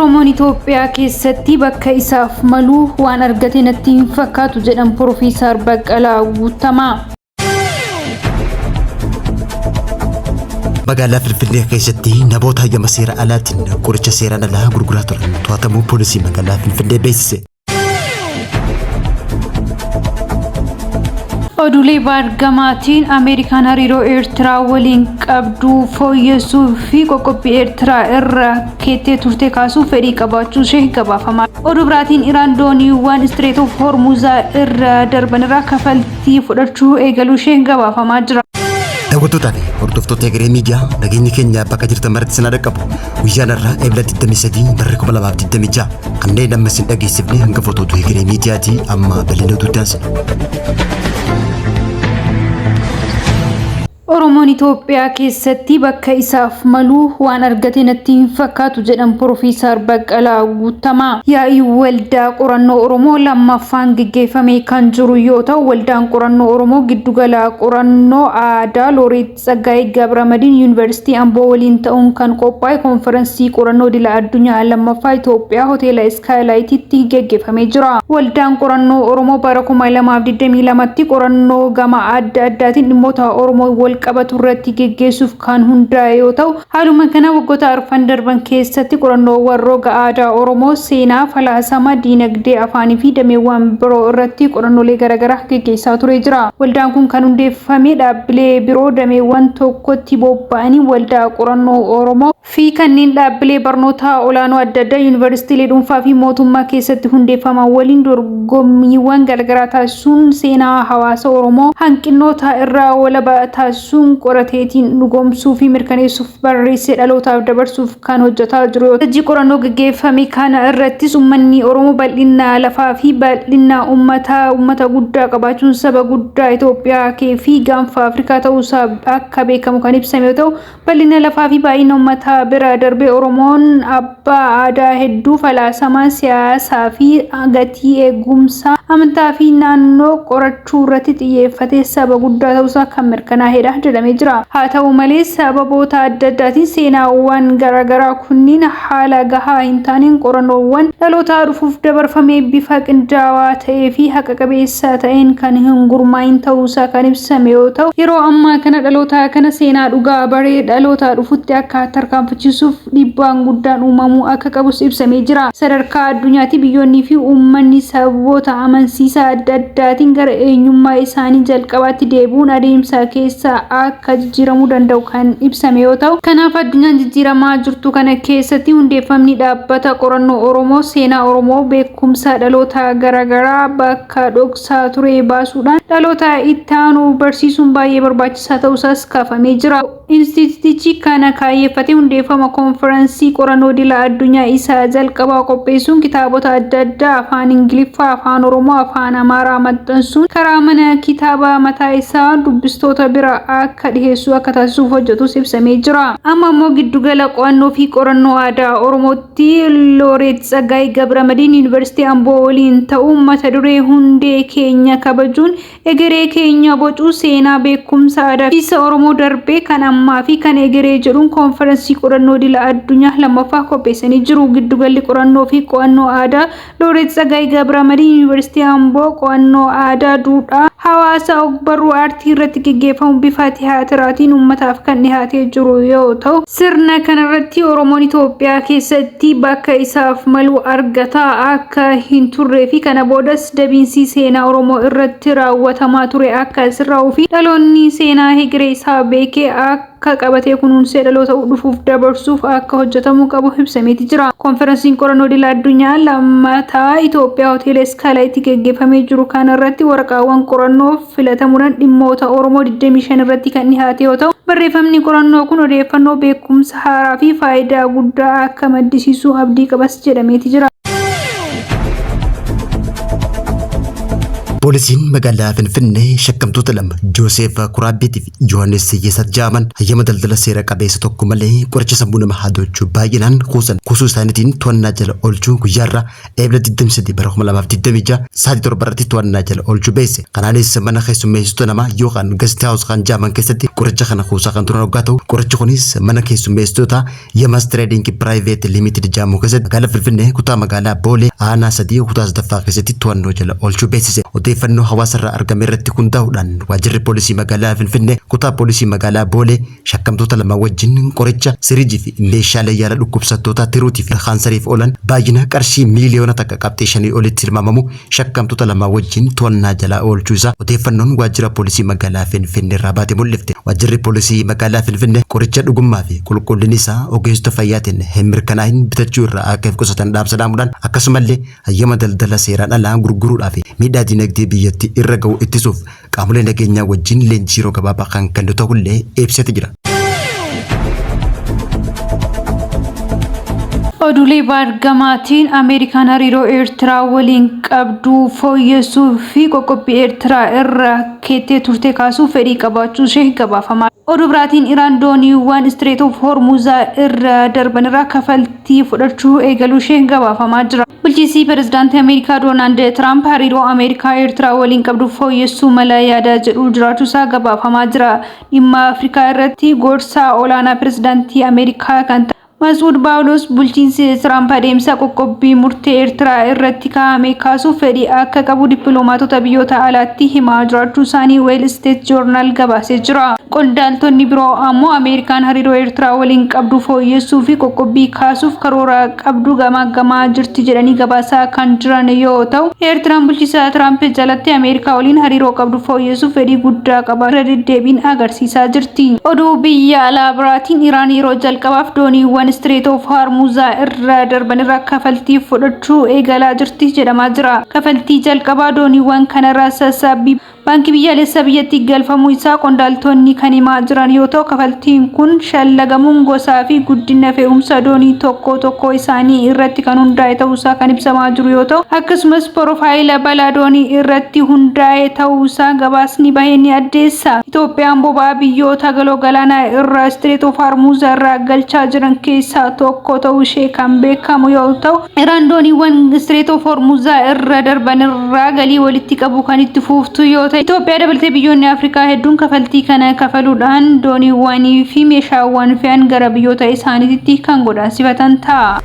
Oromoon Itoophiyaa keessatti bakka isaaf malu waan argate natti hin fakkaatu jedhan Piroofeesar Baqqalaa Guutamaa. Magaalaa Finfinnee keessatti namoota hayyama seera alaatiin qoricha seeraan alaa gurguraa turan to'atamuu poolisii magaalaa Finfinnee beeksise. Oduulee baargamaatiin Ameerikaan hariiroo Eertiraa waliin qabdu fooyyessuu fi qoqqobbii Eertiraa irraa keettee turte kaasuuf fedhii qabaachuu ishee gabaafama. Oduu biraatiin Iraan dooniiwwan Strait of Hormuz irra darban irraa kafaltii fudhachuu eegaluu ishee gabaafamaa jira. Daawwattoota fi hordoftoota Egeree Miidiyaa nageenyi keenya bakka jirtan maratti sin dhaqqabu. Guyyaan irraa Eebila 23 bara 2026 kanneen amma sin dhageessifne hanga footootu Egeree Miidiyaatii amma bal'ina duuddaansa. Oromoon Itoophiyaa keessatti bakka isaaf malu waan argate natti hin fakkaatu jedhan Piroofeesar Baqqalaa Guutamaa. Yaa'ii waldaa qorannoo Oromoo lammaffaan gaggeeffamee kan jiru yoo ta'u waldaan qorannoo Oromoo giddugala qorannoo aadaa Looreet Tsaggaayee Gabramadiin Yuunivarsiitii Amboo waliin ta'uun kan qophaa'e konferansii qorannoo idila addunyaa lammaffaa Itoophiyaa hoteela Iskaaylaayititti gaggeeffamee jira. Waldaan qorannoo Oromoo bara 2022tti qorannoo gama adda addaatiin dhimmoota Oromoo wal qabatu irratti geggeessuuf kan hundaa'e yoo ta'u haaluma kana waggoota arfan darban keessatti qorannoowwan roga aadaa Oromoo seenaa falaasama diinagdee afaanii fi dameewwan biroo irratti qorannoolee garaagaraa geggeessaa ture jira. Waldaan kun kan hundeeffame dhaabbilee biroo dameewwan tokkotti bobba'anii waldaa qorannoo Oromoo fi kanneen dhaabbilee barnoota olaanoo adda addaa yuunivarsiitiilee dhuunfaa fi mootummaa keessatti hundeeffaman waliin dorgommiiwwan garaagaraa taasisuun seenaa hawaasa Oromoo hanqinoota irraa walaba taasisuun qorateetiin dhugoomsuu fi mirkaneessuuf barreessee dhalootaaf dabarsuuf kan hojjetaa jiru. Hojii qorannoo gaggeeffame kana irrattis uummanni Oromoo bal'ina lafaa fi bal'ina uummata guddaa qabaachuun saba guddaa Itoophiyaa fi gaanfa Afrikaa ta'uusaa akka beekamu kan ibsame yoo ta'u bal'ina lafaa fi baay'ina uummataa bira darbee Oromoon abbaa aadaa hedduu falaasama siyaasaa fi gatii eegumsa amantaa fi naannoo qorachuu irratti xiyyeeffatee saba guddaa ta'uusaa kan mirkanaa'edha jedhamee jira. Haa ta'u malee sababoota adda addaatiin seenaawwan garaagaraa kunniin haala gahaa hin taaneen qorannoowwan dhaloota dhufuuf dabarfamee bifa qindaawaa ta'ee fi haqa qabeessa ta'een kan hin gurmaa'in ta'uusaa kan ibsame yoo ta'u yeroo ammaa kana dhaloota kana seenaa dhugaa baree dhaloota dhufutti akka tarkaanfachiisuuf dhiibbaan guddaan uumamuu akka qabus ibsamee jira. Sadarkaa addunyaatti biyyoonnii fi uummanni sababoota amansiisaa adda addaatiin gara eenyummaa isaanii jalqabaatti deebi'uun adeemsa keessa akka jijjiiramuu danda'u kan ibsame yoo ta'u kanaaf addunyaan jijjiiramaa jirtu kana keessatti hundeeffamni dhaabbata qorannoo Oromoo seenaa Oromoo beekumsa dhaloota garaagaraa bakka dhoksaa ture baasuudhaan dhaloota itti aanu barsiisuun baay'ee barbaachisaa ta'uusaas kaafamee jira. Instituutichi kana kaayeffatee hundeeffama konferansii qorannoo idila addunyaa isaa jalqabaa qopheessuun kitaabota adda addaa afaan Ingiliffaa, afaan Oromoo, afaan Amaaraa maxxansuun karaa mana kitaaba mataa isaa dubbistoota bira akka dhiheessu akka taasisuuf hojjetus ibsamee jira. Amma immoo giddugala qo'annoo fi qorannoo aadaa Oromootti Looreet Tsaggaayee Gabramadiin Yuunivarsiitii Amboo waliin ta'uun mata duree hundee keenya kabajuun egeree keenya bocuu seenaa beekumsa aadaa fi Oromoo darbee kan ammaa fi kan egeree jedhuun konferansii qorannoo idila addunyaa lammaffaa qopheessanii jiru. Giddugalli qorannoo fi qo'annoo aadaa Looreet Tsaggaayee Gabramadiin Yuunivarsiitii Amboo qo'annoo aadaa duudhaa hawaasa ogbarruu aartii irratti gaggeeffamu bifa tiyaatiraatiin uummataaf kan dhiyaatee jiru yoo ta'u sirna kanarratti Oromoon Itoophiyaa keessatti bakka isaaf malu argataa akka hin turree fi kana boodas dabiinsi seenaa Oromoo irratti raawwatamaa ture akka sirraa'uu fi dhaloonni seenaa egeree isaa beekee akka qabatee kunuunsee dhaloota dhufuuf dabarsuuf akka hojjetamuu qabu ibsameeti jira. Konferansiin qorannoo idila addunyaa lammataa Itoophiyaa hoteela Iskaaylaayititti gaggeeffamee jiru kanarratti waraqaawwan qorannoo filatamuudhaan dhimmoota Oromoo 25 irratti kan dhiyaate yoo ta'u barreeffamni qorannoo kun odeeffannoo beekumsa haaraa fi faayidaa guddaa akka maddisiisu abdii qabas jedhameeti jira. Poolisiin magaalaa Finfinnee shakkamtoota lama Joosef Kuraabeetii fi Yohaannis Yeesat Jaaman hayyama daldala seera qabeessa tokko malee qoricha sammuu nama haadachuu baay'inaan kuusuu isaaniitiin to'annaa jala oolchuu guyyaarraa eebila 23 bara 2026 sa'aatii 7 irratti to'annaa jala oolchuu beesse. Kanaanis mana keessummeessitoota namaa yookaan Guest House kan Jaaman keessatti qoricha kana kuusaa kan turan waggaa ta'u qorichi kunis mana keessummeessitoota Yamas Trading Private Limited Jaamu keessatti magaalaa Finfinnee kutaa magaalaa Boolee aanaa 3 kutaa 8 keessatti to'annoo jala oolchuu beessise. Odeeffannoo hawaasarraa argame irratti hundaa'uudhaan waajjirri poolisii magaalaa Finfinnee kutaa poolisii magaalaa Boolee shakkamtoota lama wajjin qoricha siriijii fi meeshaalee yaala dhukkubsattoota tiruutii fi kaansariif oolan baay'ina qarshii miiliyoona takka qabxee 5 olitti tilmaamamu shakkamtoota lama wajjin to'annaa jala oolchuu isaa odeeffannoon waajjira poolisii magaalaa Finfinnee irraa baate mul'ifte. Waajjirri poolisii magaalaa Finfinnee qoricha dhugummaa fi qulqullinni isaa ogeessota fayyaatiin hin mirkanaa'in bitachuu irraa akka of qusatan dhaamsuudhaan akkasumallee hayyama daldala seeraan alaa gurguruudhaa fi miidhaa dinagdee biyyatti irra ga'u ittisuuf qaamolee nageenyaa wajjin leenjii yeroo gabaabaa kan kennu ta'ullee ibsate jira. Oduulee baargamaatiin Ameerikaan hariiroo Eertiraa waliin qabdu fooyyessuu fi qoqqobbii Eertiraa irraa keettee turte kaasuu fedhii qabaachuu ishee gabaafama. Oduu biraatiin Iraan dooniiwwan Strait of Hormuz irra darban irraa kafaltii fudhachuu eegaluu ishee gabaafamaa jira. Bulchiinsi pirezidaantii Ameerikaa Doonaald Tiraamp hariiroo Ameerikaa Eertiraa waliin qabdu fooyyessuu mala yaada jedhu jiraachuu isaa gabaafamaa jira. Dhimma Afrikaa irratti gorsaa olaanaa pirezidaantii Ameerikaa kan Mas'uud Baawulos bulchiinsi Tiraamp adeemsa qoqqobbii murtee Eertiraa irratti kaa'ame kaasuuf fedhii akka qabu dippiloomaatota biyyoota alaatti himaa jiraachuu isaanii Wall Street Journal gabaasee jira. Qondaaltonni biroo ammoo Ameerikaan hariiroo Eertiraa waliin qabdu fooyyessuu fi qoqqobbii kaasuuf karoora qabdu gamaa jirti jedhanii gabaasaa kan jiran yoo ta'u, Eertiraan bulchiinsa Tiraamp jalatti Ameerikaa waliin hariiroo qabdu fooyyessuuf fedhii guddaa qaba irra deddeebiin agarsiisaa jirti. Oduu biyya alaa biraatiin Iraan yeroo jalqabaaf dooniiwwan Strait of Hormuz irra darban irraa kafaltii fudhachuu eegalaa jirti jedhamaa jira. Kafaltii jalqabaa dooniiwwan kanarraa sassaabbii baankii biyyaalessaa biyyatti galfamuu isaa qondaaltonni kan himaa jiran yoo ta'u, kafaltiin kun shallagamuun gosaa fi guddina fe'umsa doonii tokko isaanii irratti kan hundaa'e ta'uusaa kan ibsamaa jiru yoo ta'u, akkasumas porofaayila balaa doonii irratti hundaa'e ta'uusaa gabaasni bahee ni addeessa. Itoophiyaan boba'aa biyyoota galoo galaanaa irraa Strait of Hormuz irraa galchaa jiran keessaa tokko ta'uu ishee kan beekamu yoo ta'u, Iraan dooniiwwan Strait of Hormuz irra darban irraa galii walitti qabu kan itti fuuftu yoo ta'u, Itoophiyaa dabalatee biyyoonni Afrikaa hedduun kafaltii kana kafaluudhaan dooniiwwanii fi meeshaawwan fe'an gara biyyoota isaaniitti kan godaansifatan ta'a.